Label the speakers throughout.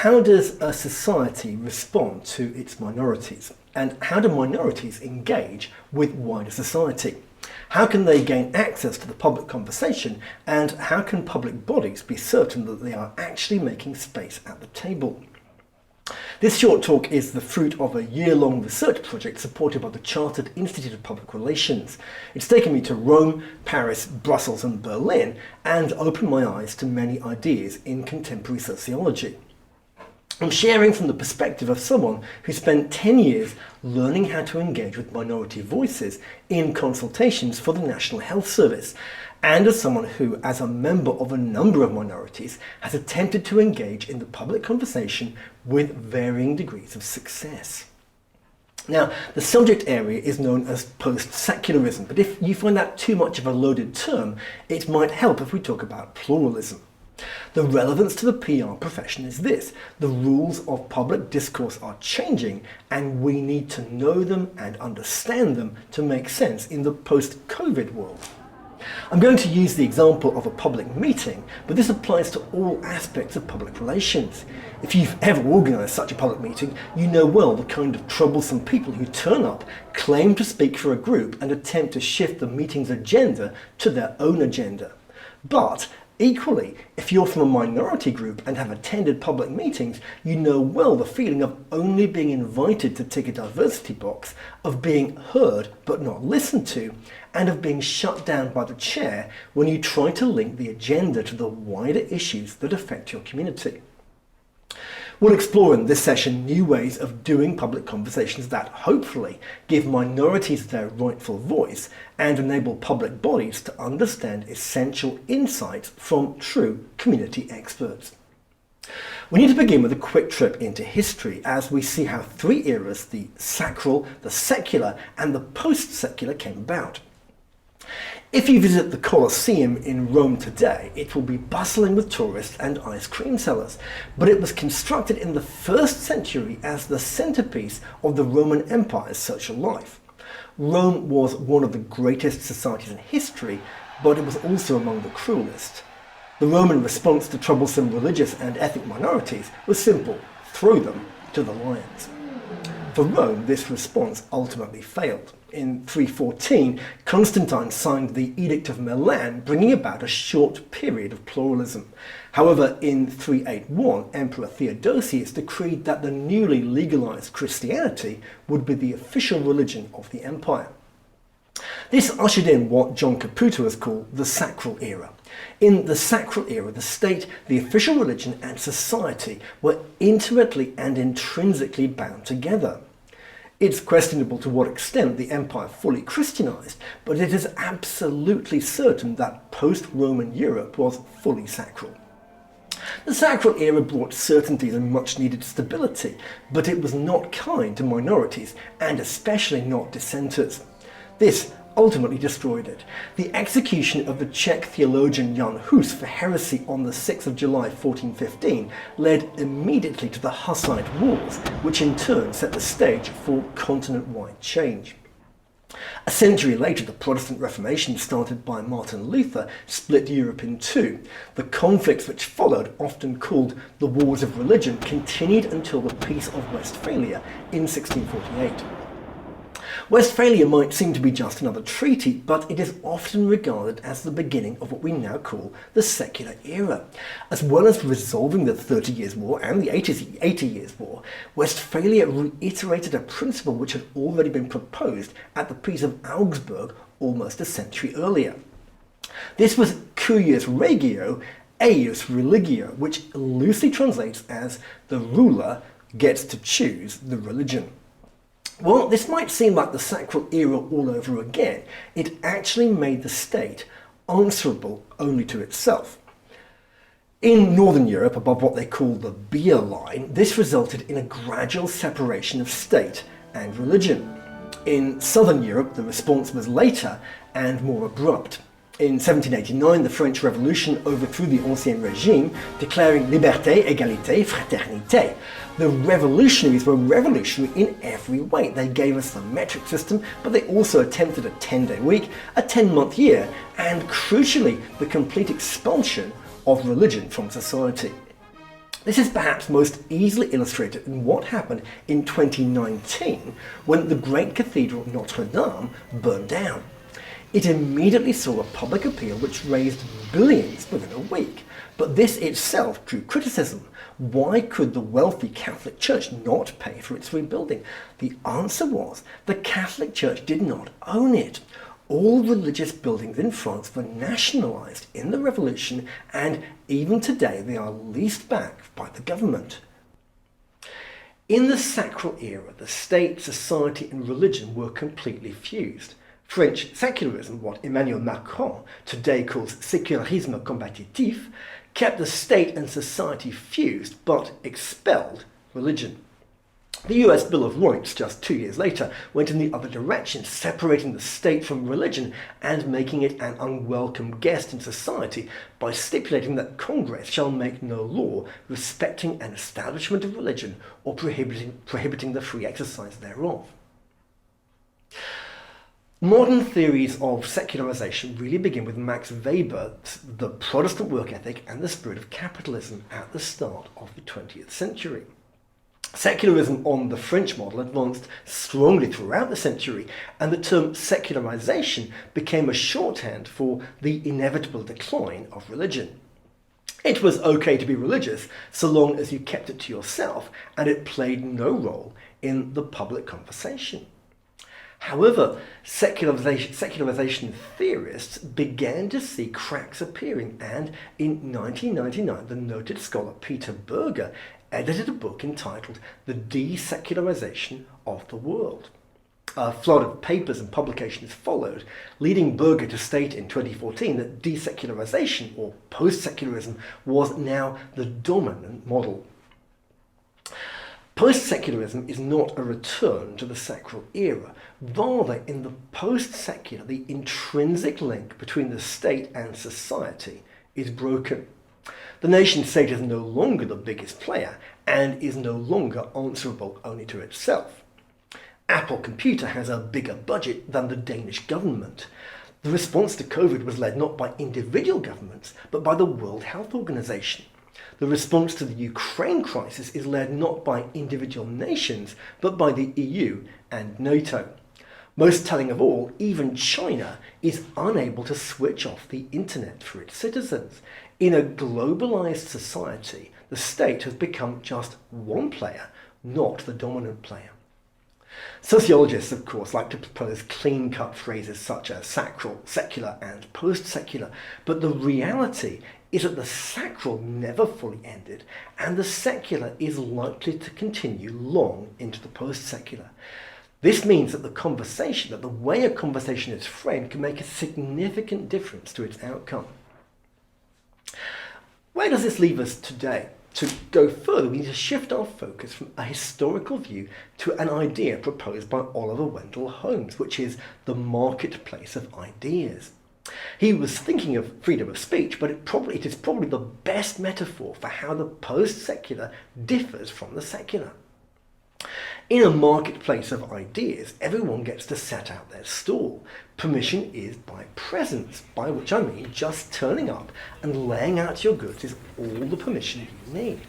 Speaker 1: how does a society respond to its minorities? And how do minorities engage with wider society? How can they gain access to the public conversation, and how can public bodies be certain that they are actually making space at the table? This short talk is the fruit of a year-long research project supported by the Chartered Institute of Public Relations. It's taken me to Rome, Paris, Brussels and Berlin, and opened my eyes to many ideas in contemporary sociology. I'm sharing from the perspective of someone who spent 10 years learning how to engage with minority voices in consultations for the National Health Service, and as someone who, as a member of a number of minorities, has attempted to engage in the public conversation with varying degrees of success. Now, the subject area is known as Post-Secularism, but if you find that too much of a loaded term, it might help if we talk about pluralism. The relevance to the PR profession is this: the rules of public discourse are changing, and we need to know them and understand them to make sense in the post-COVID world. I'm going to use the example of a public meeting, but this applies to all aspects of public relations. If you've ever organised such a public meeting, you know well the kind of troublesome people who turn up, claim to speak for a group, and attempt to shift the meeting's agenda to their own agenda. But equally, if you're from a minority group and have attended public meetings, you know well the feeling of only being invited to tick a diversity box, of being heard but not listened to, and of being shut down by the chair when you try to link the agenda to the wider issues that affect your community. We'll explore in this session new ways of doing public conversations that hopefully give minorities their rightful voice and enable public bodies to understand essential insights from true community experts. We need to begin with a quick trip into history as we see how three eras, the sacral, the secular and the post-secular, came about. If you visit the Colosseum in Rome today, it will be bustling with tourists and ice cream sellers, but it was constructed in the 1st century as the centerpiece of the Roman Empire's social life. Rome was one of the greatest societies in history, but it was also among the cruelest. The Roman response to troublesome religious and ethnic minorities was simple: throw them to the lions. For Rome, this response ultimately failed. In 314, Constantine signed the Edict of Milan, bringing about a short period of pluralism. However, in 381, Emperor Theodosius decreed that the newly legalized Christianity would be the official religion of the empire. This ushered in what John Caputo has called the Sacral Era. In the Sacral Era, the state, the official religion and society were intimately and intrinsically bound together. It's questionable to what extent the empire fully Christianized, but it is absolutely certain that post-Roman Europe was fully sacral. The Sacral Era brought certainties and much-needed stability, but it was not kind to minorities, and especially not dissenters. This ultimately destroyed it. The execution of the Czech theologian Jan Hus for heresy on the 6th of July 1415 led immediately to the Hussite Wars, which in turn set the stage for continent-wide change. A century later, the Protestant Reformation, started by Martin Luther, split Europe in two. The conflicts which followed, often called the Wars of Religion, continued until the Peace of Westphalia in 1648. Westphalia might seem to be just another treaty, but it is often regarded as the beginning of what we now call the Secular Era. As well as resolving the 30 Years' War and the 80 Years' War, Westphalia reiterated a principle which had already been proposed at the Peace of Augsburg almost a century earlier. This was cuius regio, eius religio, which loosely translates as the ruler gets to choose the religion. Well, this might seem like the Sacral Era all over again. It actually made the state answerable only to itself. In Northern Europe, above what they call the beer line, this resulted in a gradual separation of state and religion. In Southern Europe, the response was later and more abrupt. In 1789, the French Revolution overthrew the Ancien Regime, declaring liberté, égalité, fraternité. The revolutionaries were revolutionary in every way. They gave us the metric system, but they also attempted a 10-day week, a 10-month year, and crucially, the complete expulsion of religion from society. This is perhaps most easily illustrated in what happened in 2019 when the great cathedral of Notre Dame burned down. It immediately saw a public appeal which raised billions within a week, but this itself drew criticism. Why could the wealthy Catholic Church not pay for its rebuilding? The answer was the Catholic Church did not own it. All religious buildings in France were nationalised in the Revolution, and even today they are leased back by the government. In the Sacral Era, the state, society and religion were completely fused. French secularism, what Emmanuel Macron today calls Secularisme combatif, kept the state and society fused but expelled religion. The US Bill of Rights, just 2 years later, went in the other direction, separating the state from religion and making it an unwelcome guest in society by stipulating that Congress shall make no law respecting an establishment of religion or prohibiting the free exercise thereof. Modern theories of secularization really begin with Max Weber's The Protestant Work Ethic and the Spirit of Capitalism at the start of the 20th century. Secularism on the French model advanced strongly throughout the century, and the term secularization became a shorthand for the inevitable decline of religion. It was okay to be religious so long as you kept it to yourself and it played no role in the public conversation. However, secularization theorists began to see cracks appearing, and in 1999 the noted scholar Peter Berger edited a book entitled The Desecularization of the World. A flood of papers and publications followed, leading Berger to state in 2014 that desecularization, or post-secularism, was now the dominant model. Post-secularism is not a return to the Sacral Era. Rather, in the post-secular, the intrinsic link between the state and society is broken. The nation-state is no longer the biggest player and is no longer answerable only to itself. Apple Computer has a bigger budget than the Danish government. The response to COVID was led not by individual governments, but by the World Health Organization. The response to the Ukraine crisis is led not by individual nations, but by the EU and NATO. Most telling of all, even China is unable to switch off the internet for its citizens. In a globalized society, the state has become just one player, not the dominant player. Sociologists, of course, like to propose clean-cut phrases such as sacral, secular and post-secular, but the reality is that the sacral never fully ended, and the secular is likely to continue long into the post-secular. This means that the way a conversation is framed can make a significant difference to its outcome. Where does this leave us today? To go further, we need to shift our focus from a historical view to an idea proposed by Oliver Wendell Holmes, which is the marketplace of ideas. He was thinking of freedom of speech, but it is probably the best metaphor for how the post-secular differs from the secular. In a marketplace of ideas, everyone gets to set out their stall. Permission is by presence, by which I mean just turning up and laying out your goods is all the permission you need.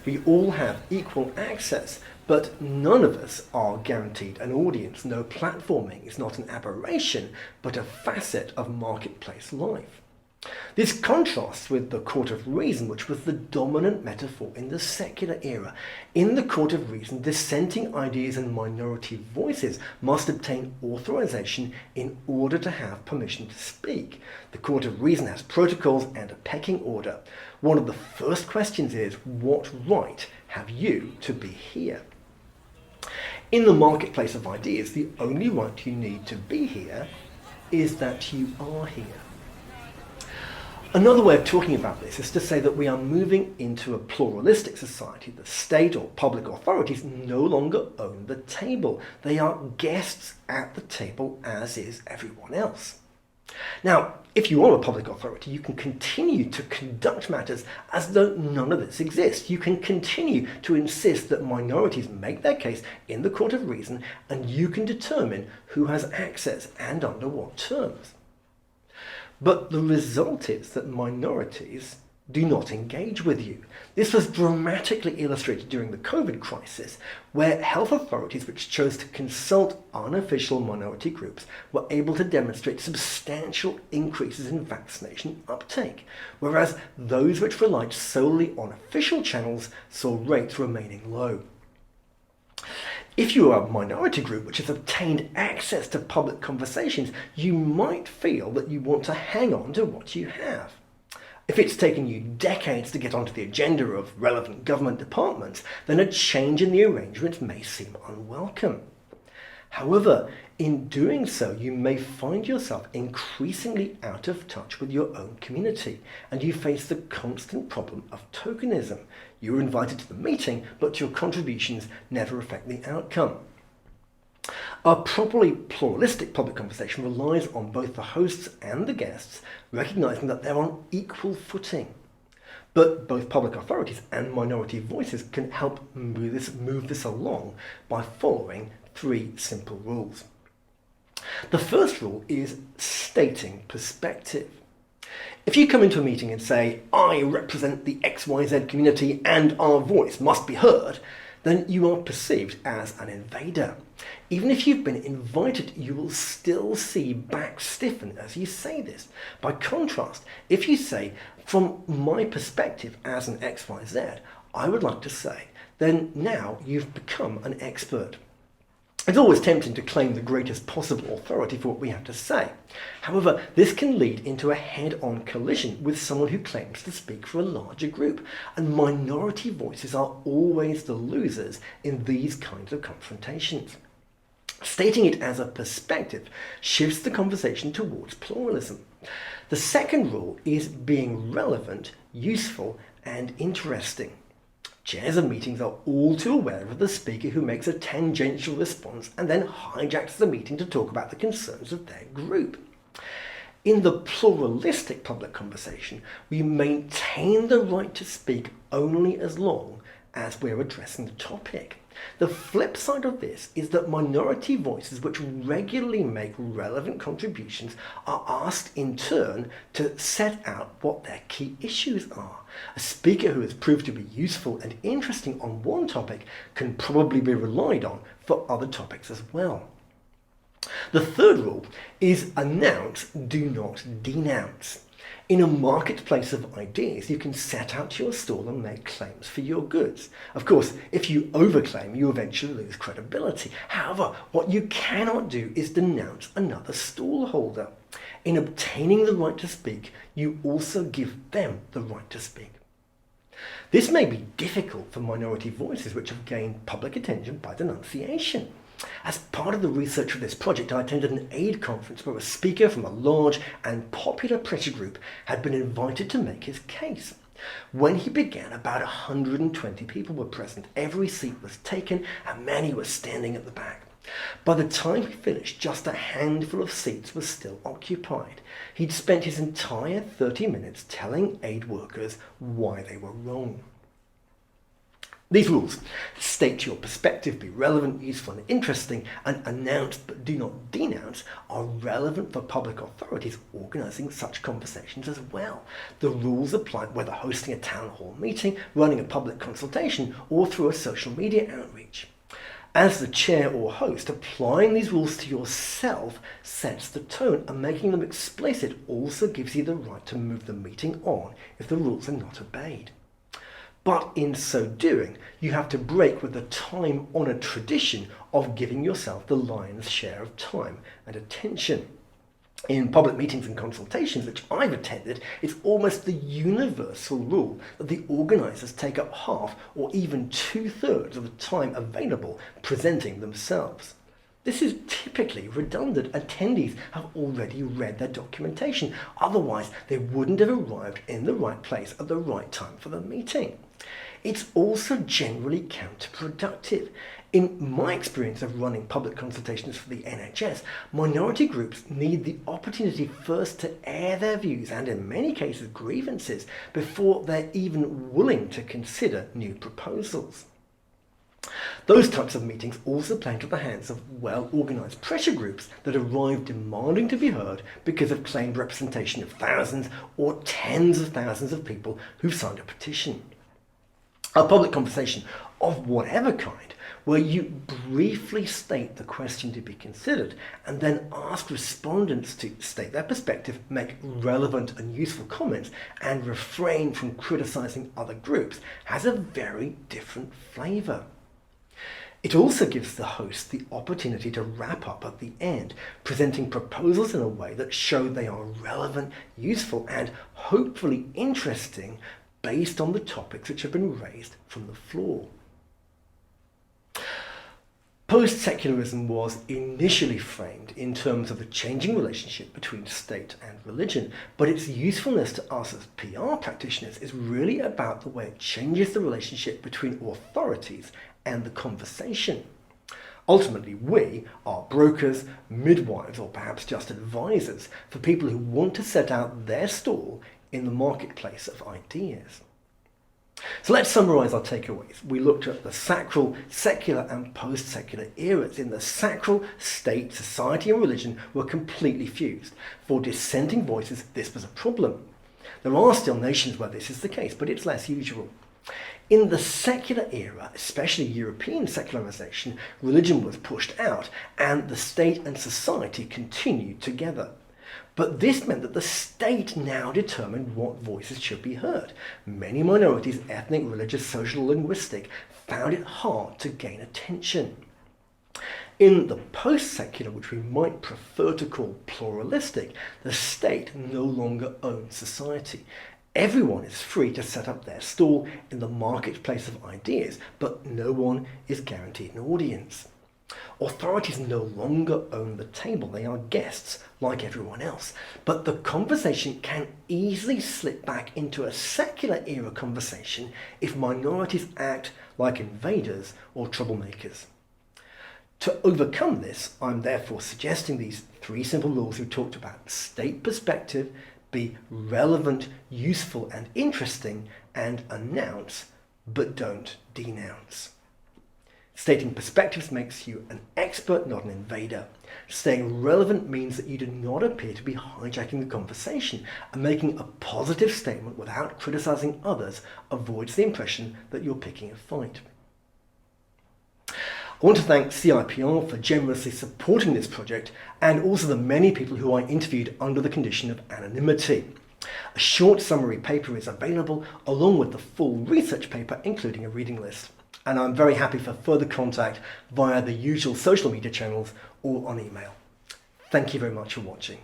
Speaker 1: We all have equal access, but none of us are guaranteed an audience. No platforming is not an aberration, but a facet of marketplace life. This contrasts with the court of reason, which was the dominant metaphor in the secular era. In the court of reason, dissenting ideas and minority voices must obtain authorization in order to have permission to speak. The court of reason has protocols and a pecking order. One of the first questions is, what right have you to be here? In the marketplace of ideas, the only right you need to be here is that you are here. Another way of talking about this is to say that we are moving into a pluralistic society. The state or public authorities no longer own the table. They are guests at the table, as is everyone else. Now, if you are a public authority, you can continue to conduct matters as though none of this exists. You can continue to insist that minorities make their case in the court of reason, and you can determine who has access and under what terms. But the result is that minorities do not engage with you. This was dramatically illustrated during the COVID crisis, where health authorities which chose to consult unofficial minority groups were able to demonstrate substantial increases in vaccination uptake, whereas those which relied solely on official channels saw rates remaining low. If you are a minority group which has obtained access to public conversations, you might feel that you want to hang on to what you have. If it's taken you decades to get onto the agenda of relevant government departments, then a change in the arrangements may seem unwelcome. However, in doing so, you may find yourself increasingly out of touch with your own community, and you face the constant problem of tokenism. You are invited to the meeting, but your contributions never affect the outcome. A properly pluralistic public conversation relies on both the hosts and the guests recognizing that they're on equal footing. But both public authorities and minority voices can help move this along by following 3 simple rules. The first rule is stating perspective. If you come into a meeting and say, "I represent the XYZ community and our voice must be heard," then you are perceived as an invader. Even if you've been invited, you will still see back stiffen as you say this. By contrast, if you say, "From my perspective as an XYZ, I would like to say," then now you've become an expert. It's always tempting to claim the greatest possible authority for what we have to say. However, this can lead into a head-on collision with someone who claims to speak for a larger group, and minority voices are always the losers in these kinds of confrontations. Stating it as a perspective shifts the conversation towards pluralism. The second rule is being relevant, useful, and interesting. Chairs of meetings are all too aware of the speaker who makes a tangential response and then hijacks the meeting to talk about the concerns of their group. In the pluralistic public conversation, we maintain the right to speak only as long as we're addressing the topic. The flip side of this is that minority voices which regularly make relevant contributions are asked in turn to set out what their key issues are. A speaker who has proved to be useful and interesting on one topic can probably be relied on for other topics as well. The third rule is announce, do not denounce. In a marketplace of ideas, you can set out your stall and make claims for your goods. Of course, if you overclaim, you eventually lose credibility. However, what you cannot do is denounce another stall holder. In obtaining the right to speak, you also give them the right to speak. This may be difficult for minority voices which have gained public attention by denunciation. As part of the research for this project, I attended an aid conference where a speaker from a large and popular pressure group had been invited to make his case. When he began, about 120 people were present. Every seat was taken and many were standing at the back. By the time he finished, just a handful of seats were still occupied. He'd spent his entire 30 minutes telling aid workers why they were wrong. These rules, state your perspective, be relevant, useful and interesting, and announce but do not denounce, are relevant for public authorities organising such conversations as well. The rules apply whether hosting a town hall meeting, running a public consultation, or through a social media outreach. As the chair or host, applying these rules to yourself sets the tone, and making them explicit also gives you the right to move the meeting on if the rules are not obeyed. But in so doing, you have to break with the time-honoured tradition of giving yourself the lion's share of time and attention. In public meetings and consultations which I've attended, it's almost the universal rule that the organisers take up half or even 2/3 of the time available presenting themselves. This is typically redundant. Attendees have already read their documentation, otherwise they wouldn't have arrived in the right place at the right time for the meeting. It's also generally counterproductive. In my experience of running public consultations for the NHS, minority groups need the opportunity first to air their views and, in many cases, grievances before they're even willing to consider new proposals. Those types of meetings also play into the hands of well-organised pressure groups that arrive demanding to be heard because of claimed representation of thousands or tens of thousands of people who've signed a petition. A public conversation of whatever kind, where you briefly state the question to be considered and then ask respondents to state their perspective, make relevant and useful comments, and refrain from criticising other groups, has a very different flavour. It also gives the host the opportunity to wrap up at the end, presenting proposals in a way that show they are relevant, useful, and hopefully interesting based on the topics which have been raised from the floor. Post-secularism was initially framed in terms of a changing relationship between state and religion, but its usefulness to us as PR practitioners is really about the way it changes the relationship between authorities and the conversation. Ultimately, we are brokers, midwives, or perhaps just advisors for people who want to set out their stall in the marketplace of ideas. So let's summarise our takeaways. We looked at the sacral, secular and post-secular eras. In the sacral, state, society and religion were completely fused. For dissenting voices, this was a problem. There are still nations where this is the case, but it's less usual. In the secular era, especially European secularization, religion was pushed out and the state and society continued together. But this meant that the state now determined what voices should be heard. Many minorities, ethnic, religious, social, linguistic, found it hard to gain attention. In the post-secular, which we might prefer to call pluralistic, the state no longer owns society. Everyone is free to set up their stall in the marketplace of ideas, but no one is guaranteed an audience. Authorities no longer own the table, they are guests like everyone else. But the conversation can easily slip back into a secular era conversation if minorities act like invaders or troublemakers. To overcome this, I'm therefore suggesting these three simple rules we talked about. State perspective, be relevant, useful and interesting, and announce, but don't denounce. Stating perspectives makes you an expert, not an invader. Staying relevant means that you do not appear to be hijacking the conversation, and making a positive statement without criticizing others avoids the impression that you're picking a fight. I want to thank CIPR for generously supporting this project, and also the many people who I interviewed under the condition of anonymity. A short summary paper is available along with the full research paper, including a reading list. And I'm very happy for further contact via the usual social media channels or on email. Thank you very much for watching.